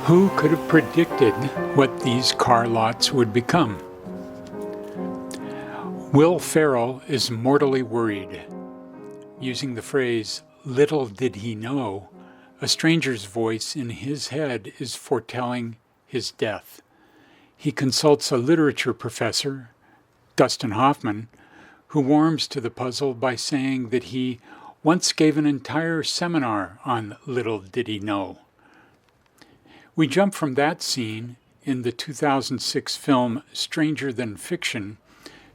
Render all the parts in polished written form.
Who could have predicted what these car lots would become? Will Ferrell is mortally worried. Using the phrase, "little did he know," a stranger's voice in his head is foretelling his death. He consults a literature professor, Dustin Hoffman, who warms to the puzzle by saying that he once gave an entire seminar on Little Did He Know. We jump from that scene in the 2006 film Stranger Than Fiction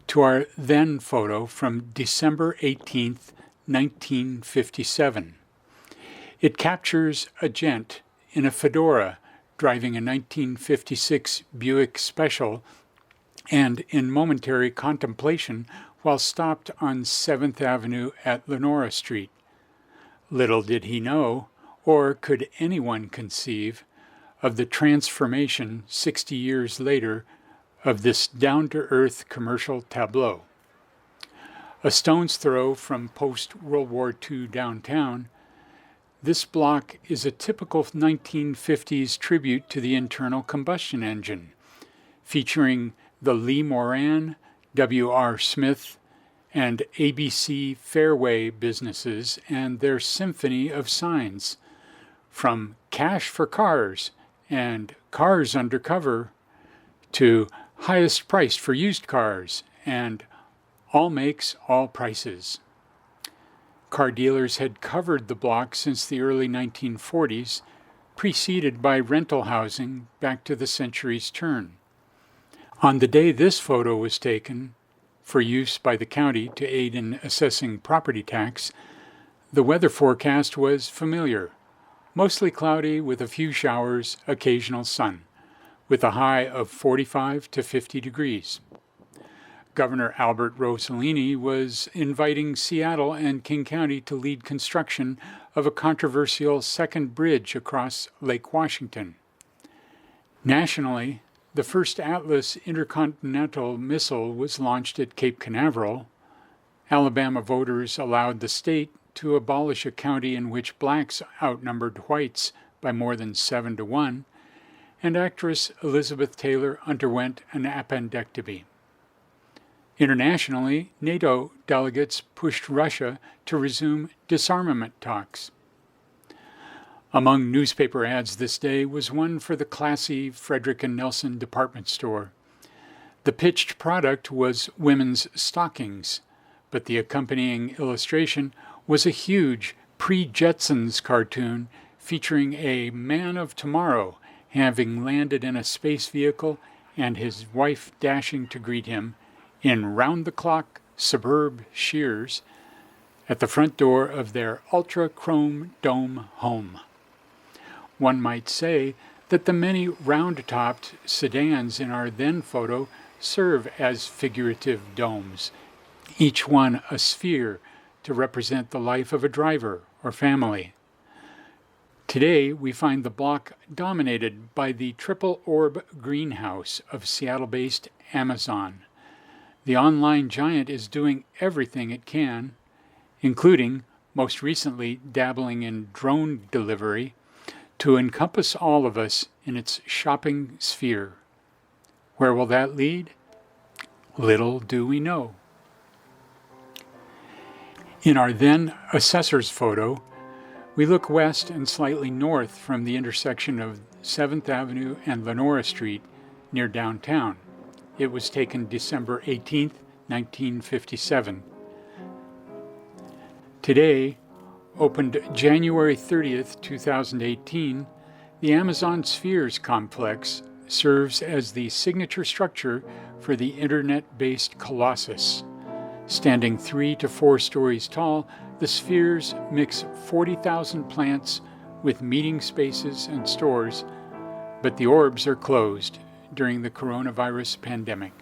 to our then photo from December 18th, 1957. It captures a gent in a fedora driving a 1956 Buick Special and in momentary contemplation while stopped on 7th Avenue at Lenora Street. Little did he know, or could anyone conceive, of the transformation 60 years later of this down-to-earth commercial tableau. A stone's throw from post-World War II downtown, this block is a typical 1950s tribute to the internal combustion engine, featuring the Lee Moran, W.R. Smith, and ABC Fairway businesses and their symphony of signs, from Cash for Cars and Cars Undercover to Highest Price for Used Cars and All Makes, All Prices. Car dealers had covered the block since the early 1940s, preceded by rental housing back to the century's turn. On the day this photo was taken, for use by the county to aid in assessing property tax, the weather forecast was familiar, mostly cloudy with a few showers, occasional sun, with a high of 45 to 50 degrees. Governor Albert Rossellini was inviting Seattle and King County to lead construction of a controversial second bridge across Lake Washington. Nationally, the first Atlas intercontinental missile was launched at Cape Canaveral. Alabama voters allowed the state to abolish a county in which blacks outnumbered whites by more than 7-1, and actress Elizabeth Taylor underwent an appendectomy. Internationally, NATO delegates pushed Russia to resume disarmament talks. Among newspaper ads this day was one for the classy Frederick & Nelson department store. The pitched product was women's stockings, but the accompanying illustration was a huge pre-Jetsons cartoon featuring a man of tomorrow having landed in a space vehicle and his wife dashing to greet him in round-the-clock superb shears at the front door of their ultra-chrome dome home. One might say that the many round-topped sedans in our then photo serve as figurative domes, each one a sphere to represent the life of a driver or family. Today, we find the block dominated by the triple orb greenhouse of Seattle-based Amazon. The online giant is doing everything it can, including, most recently, dabbling in drone delivery, to encompass all of us in its shopping sphere. Where will that lead? Little do we know. In our then assessor's photo, we look west and slightly north from the intersection of 7th Avenue and Lenora Street near downtown. It was taken December 18th, 1957. Today, opened January 30th, 2018, the Amazon Spheres complex serves as the signature structure for the internet-based Colossus. Standing 3 to 4 stories tall, the spheres mix 40,000 plants with meeting spaces and stores, but the orbs are closed during the coronavirus pandemic.